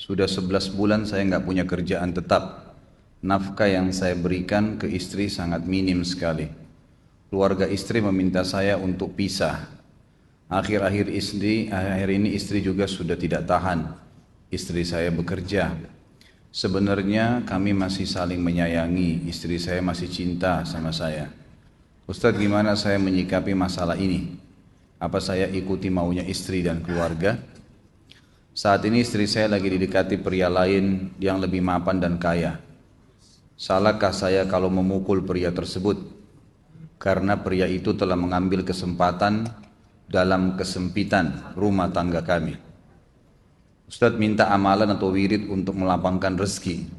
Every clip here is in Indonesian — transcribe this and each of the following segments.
Sudah 11 bulan saya nggak punya kerjaan tetap. Nafkah yang saya berikan ke istri sangat minim sekali. Keluarga istri meminta saya untuk pisah. Akhir-akhir ini istri juga sudah tidak tahan. Istri saya bekerja. Sebenarnya kami masih saling menyayangi. Istri saya masih cinta sama saya. Ustadz, gimana saya menyikapi masalah ini? Apa saya ikuti maunya istri dan keluarga? Saat ini istri saya lagi didekati pria lain yang lebih mapan dan kaya. Salahkah saya kalau memukul pria tersebut? Karena pria itu telah mengambil kesempatan dalam kesempitan rumah tangga kami. Ustadz minta amalan atau wirid untuk melapangkan rezeki.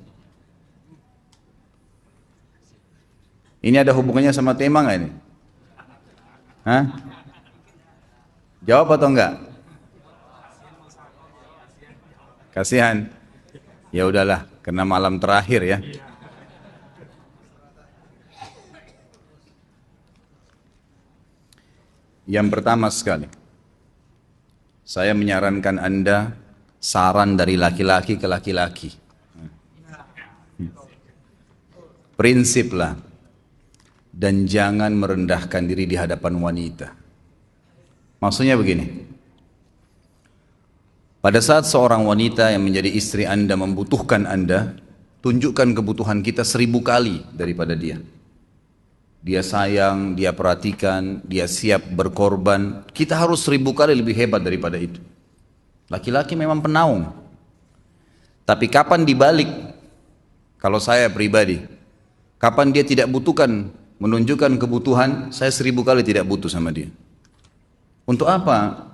Ini ada hubungannya sama tema nggak ini? Hah? Jawab atau enggak? Kasihan. Ya udahlah, karena malam terakhir ya. Yang pertama sekali, saya menyarankan Anda saran dari laki-laki ke laki-laki. Prinsiplah dan jangan merendahkan diri di hadapan wanita. Maksudnya begini, pada saat seorang wanita yang menjadi istri Anda membutuhkan Anda, tunjukkan kebutuhan kita 1000 kali daripada dia. Dia sayang, dia perhatikan, dia siap berkorban. Kita harus 1000 kali lebih hebat daripada itu. Laki-laki memang penaung. Tapi kapan dibalik? Kalau saya pribadi, kapan dia tidak butuhkan, menunjukkan kebutuhan, saya 1000 kali tidak butuh sama dia. Untuk apa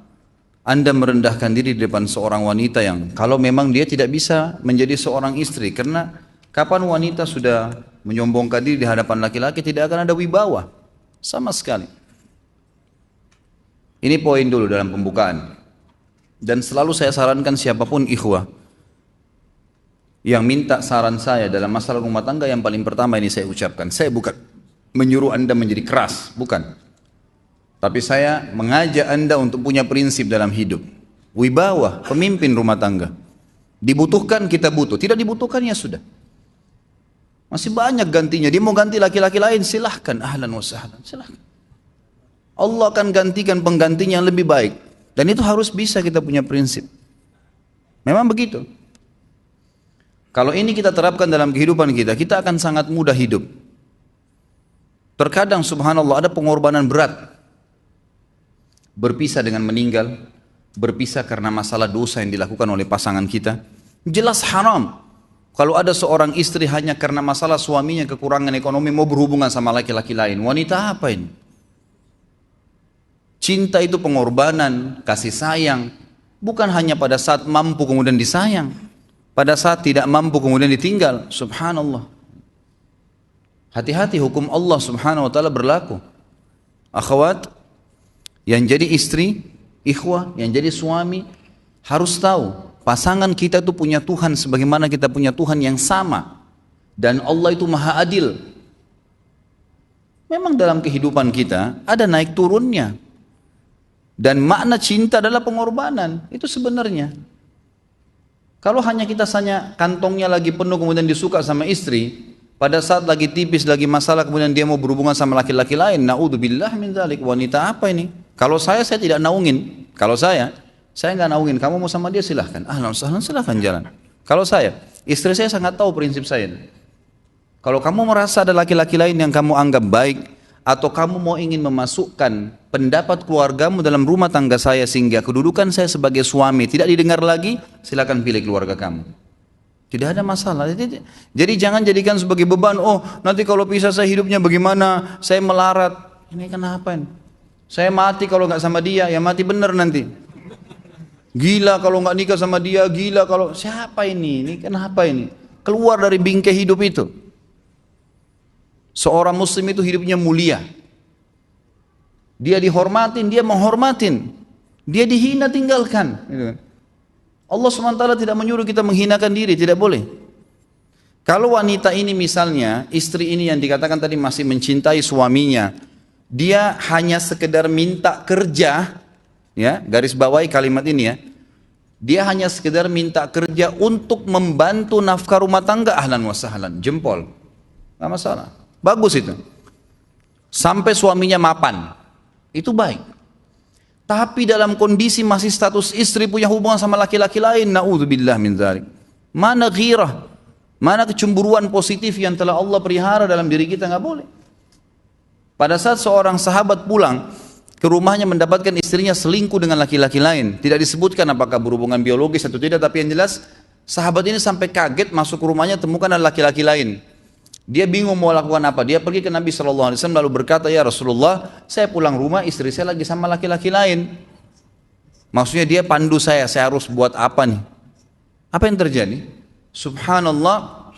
Anda merendahkan diri di depan seorang wanita yang kalau memang dia tidak bisa menjadi seorang istri? Karena kapan wanita sudah menyombongkan diri di hadapan laki-laki, tidak akan ada wibawa sama sekali. Ini poin dulu dalam pembukaan. Dan selalu saya sarankan siapapun ikhwah yang minta saran saya dalam masalah rumah tangga, yang paling pertama ini saya ucapkan, saya bukan menyuruh Anda menjadi keras, bukan. Tapi saya mengajak Anda untuk punya prinsip dalam hidup. Wibawa, pemimpin rumah tangga. Dibutuhkan kita butuh, tidak dibutuhkan ya sudah. Masih banyak gantinya. Dia mau ganti laki-laki lain, silahkan, ahlan wa sahlan, silahkan. Allah akan gantikan penggantinya yang lebih baik. Dan itu harus bisa kita punya prinsip. Memang begitu. Kalau ini kita terapkan dalam kehidupan kita, kita akan sangat mudah hidup. Terkadang subhanallah ada pengorbanan berat. Berpisah dengan meninggal, berpisah karena masalah dosa yang dilakukan oleh pasangan kita. Jelas haram. Kalau ada seorang istri hanya karena masalah suaminya kekurangan ekonomi mau berhubungan sama laki-laki lain, wanita apa ini? Cinta itu pengorbanan, kasih sayang, bukan hanya pada saat mampu kemudian disayang, pada saat tidak mampu kemudian ditinggal. Subhanallah. Hati-hati, hukum Allah subhanahu wa ta'ala berlaku. Akhwat, yang jadi istri, ikhwah, yang jadi suami, harus tahu pasangan kita itu punya Tuhan sebagaimana kita punya Tuhan yang sama. Dan Allah itu maha adil. Memang dalam kehidupan kita ada naik turunnya. Dan makna cinta adalah pengorbanan. Itu sebenarnya. Kalau hanya kita kantongnya lagi penuh kemudian disuka sama istri, pada saat lagi tipis, lagi masalah kemudian dia mau berhubungan sama laki-laki lain, na'udzubillah min dzalik. Wanita apa ini? Kalau saya tidak naungin. Kalau saya nggak naungin. Kamu mau sama dia silahkan. Ahlan sahlan, silahkan jalan. Kalau saya, istri saya sangat tahu prinsip saya. Kalau kamu merasa ada laki-laki lain yang kamu anggap baik, atau kamu mau ingin memasukkan pendapat keluargamu dalam rumah tangga saya sehingga kedudukan saya sebagai suami tidak didengar lagi, silakan pilih keluarga kamu. Tidak ada masalah. Jadi jangan jadikan sebagai beban. Oh, nanti kalau pisah saya hidupnya bagaimana? Saya melarat. Ini kenapa ini? Saya mati kalau nggak sama dia, ya mati bener nanti. Gila kalau nggak nikah sama dia, gila kalau siapa ini? Ini kenapa ini? Keluar dari bingkai hidup itu. Seorang muslim itu hidupnya mulia. Dia dihormatin, dia menghormatin. Dia dihina, tinggalkan. Allah SWT tidak menyuruh kita menghinakan diri, tidak boleh. Kalau wanita ini misalnya, istri ini yang dikatakan tadi masih mencintai suaminya, dia hanya sekedar minta kerja, ya, garis bawahi kalimat ini ya, Dia hanya sekedar minta kerja untuk membantu nafkah rumah tangga, ahlan wa sahlan, jempol. Nggak masalah. Bagus itu. Sampai suaminya mapan. Itu baik. Tapi dalam kondisi masih status istri punya hubungan sama laki-laki lain, na'udzubillah min dzalik. Mana ghirah? Mana kecemburuan positif yang telah Allah pelihara dalam diri kita? Nggak boleh. Pada saat seorang sahabat pulang ke rumahnya mendapatkan istrinya selingkuh dengan laki-laki lain. Tidak disebutkan apakah berhubungan biologis atau tidak, tapi yang jelas sahabat ini sampai kaget masuk ke rumahnya temukan ada laki-laki lain. Dia bingung mau lakukan apa. Dia pergi ke Nabi SAW lalu berkata, ya Rasulullah, saya pulang rumah istri saya lagi sama laki-laki lain. Maksudnya dia pandu saya harus buat apa nih? Apa yang terjadi? Subhanallah,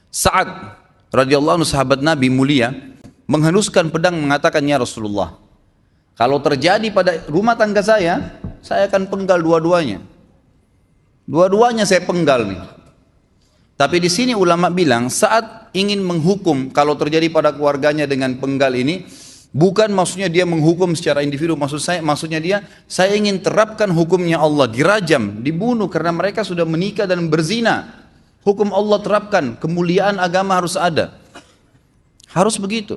Sa'ad radhiyallahu anhu sahabat Nabi mulia menghenuskan pedang mengatakan, ya Rasulullah, kalau terjadi pada rumah tangga saya akan penggal dua-duanya. Dua-duanya saya penggal nih. Tapi di sini ulama bilang saat ingin menghukum kalau terjadi pada keluarganya dengan penggal ini, bukan maksudnya dia menghukum secara individu, maksudnya saya ingin terapkan hukumnya Allah, dirajam, dibunuh karena mereka sudah menikah dan berzina. Hukum Allah terapkan, kemuliaan agama harus ada. Harus begitu.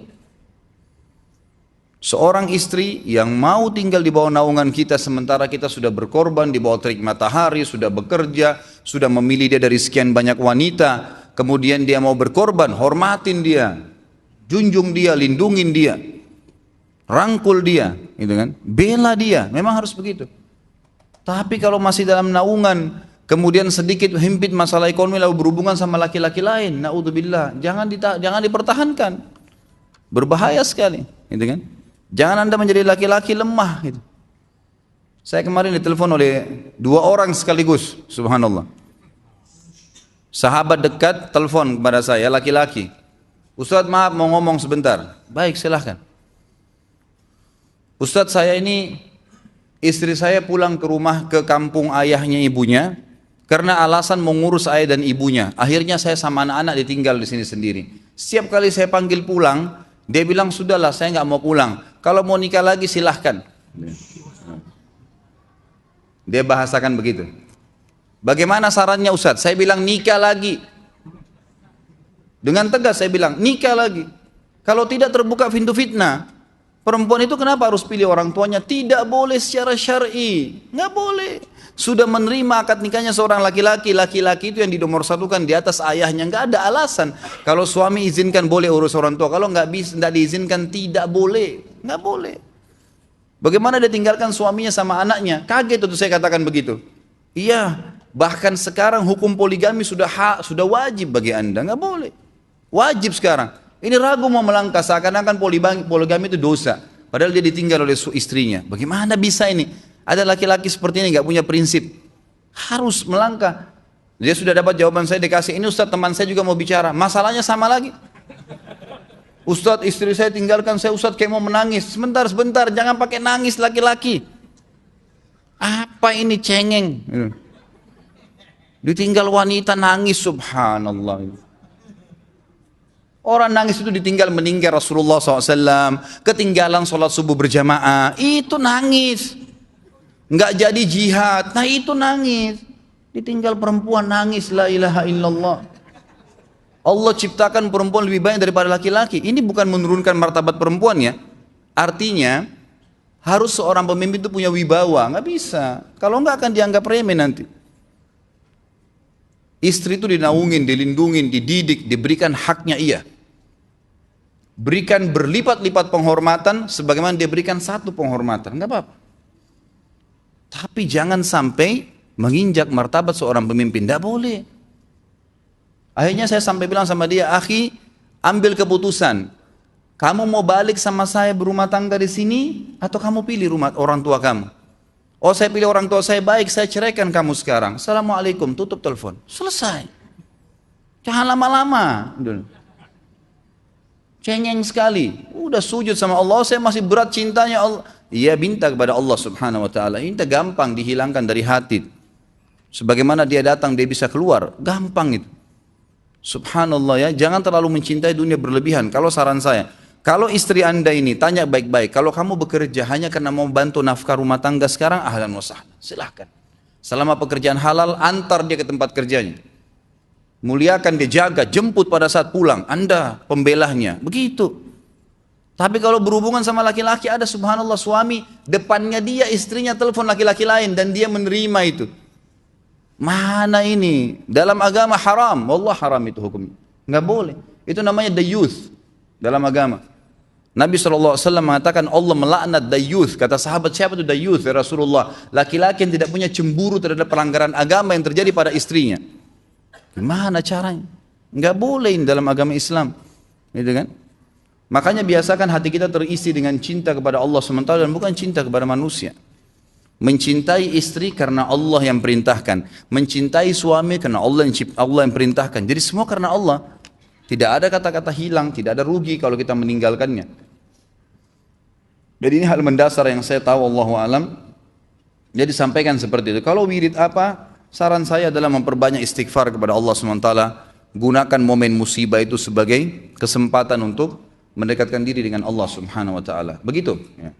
Seorang istri yang mau tinggal di bawah naungan kita sementara kita sudah berkorban di bawah terik matahari, sudah bekerja, sudah memilih dia dari sekian banyak wanita, kemudian dia mau berkorban, hormatin dia, junjung dia, lindungin dia, rangkul dia, gitu kan? Bela dia, memang harus begitu. Tapi kalau masih dalam naungan, kemudian sedikit himpit masalah ekonomi lalu berhubungan sama laki-laki lain, naudzubillah, jangan dipertahankan. Berbahaya sekali, gitu kan? Jangan Anda menjadi laki-laki lemah gitu. Saya kemarin ditelepon oleh 2 orang sekaligus, subhanallah. Sahabat dekat telepon kepada saya, laki-laki. Ustaz, maaf mau ngomong sebentar. Baik, silahkan. Ustaz, saya ini istri saya pulang ke rumah ke kampung ayahnya ibunya karena alasan mengurus ayah dan ibunya. Akhirnya saya sama anak-anak ditinggal di sini sendiri. Setiap kali saya panggil pulang, dia bilang, sudahlah saya nggak mau pulang. Kalau mau nikah lagi silahkan. Dia bahasakan begitu. Bagaimana sarannya Ustaz? Saya bilang nikah lagi. Dengan tegas saya bilang nikah lagi. Kalau tidak terbuka pintu fitnah. Perempuan itu kenapa harus pilih orang tuanya? Tidak boleh secara syar'i. Nggak boleh. Sudah menerima akad nikahnya seorang laki-laki, laki-laki itu yang dinomorsatukan di atas ayahnya, nggak ada alasan. Kalau suami izinkan boleh urus orang tua, kalau nggak diizinkan tidak boleh, nggak boleh. Bagaimana dia tinggalkan suaminya sama anaknya? Kaget itu saya katakan begitu. Iya, bahkan sekarang hukum poligami sudah wajib bagi Anda, nggak boleh. Wajib sekarang. Ini ragu mau melangkah seakan-akan poligami itu dosa. Padahal dia ditinggal oleh istrinya. Bagaimana bisa ini? Ada laki-laki seperti ini nggak punya prinsip, harus melangkah. Dia sudah dapat jawaban saya dikasih, ini Ustaz teman saya juga mau bicara, masalahnya sama lagi. Ustaz istri saya tinggalkan saya, Ustaz kayak mau menangis. Sebentar, jangan pakai nangis laki-laki. Apa ini cengeng? Ditinggal wanita nangis, subhanallah. Orang nangis itu ditinggal meninggal Rasulullah SAW, ketinggalan sholat subuh berjamaah, itu nangis. Nggak jadi jihad, nah itu nangis. Ditinggal perempuan nangis, la ilaha illallah. Allah ciptakan perempuan lebih banyak daripada laki-laki. Ini bukan menurunkan martabat perempuan ya. Artinya harus seorang pemimpin itu punya wibawa, nggak bisa. Kalau nggak akan dianggap remeh nanti. Istri itu dinaungin, dilindungin, dididik, diberikan haknya ia. Berikan berlipat-lipat penghormatan sebagaimana dia berikan satu penghormatan, nggak apa-apa. Tapi jangan sampai menginjak martabat seorang pemimpin, tidak boleh. Akhirnya saya sampai bilang sama dia, akhi, ambil keputusan. Kamu mau balik sama saya berumah tangga di sini, atau kamu pilih rumah orang tua kamu? Oh, saya pilih orang tua saya, baik, saya ceraikan kamu sekarang. Assalamualaikum, tutup telepon. Selesai. Jangan lama-lama. Cengeng sekali. Udah sujud sama Allah, saya masih berat cintanya Allah. Ia minta kepada Allah subhanahu wa ta'ala. Minta gampang dihilangkan dari hati. Sebagaimana dia datang dia bisa keluar. Gampang itu. Subhanallah ya. Jangan terlalu mencintai dunia berlebihan. Kalau saran saya, kalau istri anda ini tanya baik-baik. Kalau kamu bekerja hanya karena mau bantu nafkah rumah tangga sekarang, ahlan wa sahlan. Silahkan. Selama pekerjaan halal, antar dia ke tempat kerjanya. Muliakan dia, jaga, jemput pada saat pulang. Anda pembelahnya. Begitu. Tapi kalau berhubungan sama laki-laki, ada subhanallah suami, depannya dia, istrinya telepon laki-laki lain, dan dia menerima itu. Mana ini? Dalam agama haram. Wallah haram itu hukumnya. Nggak boleh. Itu namanya dayuth dalam agama. Nabi SAW mengatakan Allah melaknat dayuth. Kata sahabat, siapa itu dayuth ya Rasulullah? Laki-laki yang tidak punya cemburu terhadap pelanggaran agama yang terjadi pada istrinya. Gimana caranya? Nggak boleh dalam agama Islam. Gitu kan? Makanya biasakan hati kita terisi dengan cinta kepada Allah SWT dan bukan cinta kepada manusia. Mencintai istri karena Allah yang perintahkan. Mencintai suami karena Allah yang perintahkan. Jadi semua karena Allah. Tidak ada kata-kata hilang, tidak ada rugi kalau kita meninggalkannya. Jadi ini hal mendasar yang saya tahu, Allahu alam. Jadi sampaikan seperti itu. Kalau wirid apa? Saran saya adalah memperbanyak istighfar kepada Allah SWT. Gunakan momen musibah itu sebagai kesempatan untuk mendekatkan diri dengan Allah Subhanahu wa taala. Begitu ya.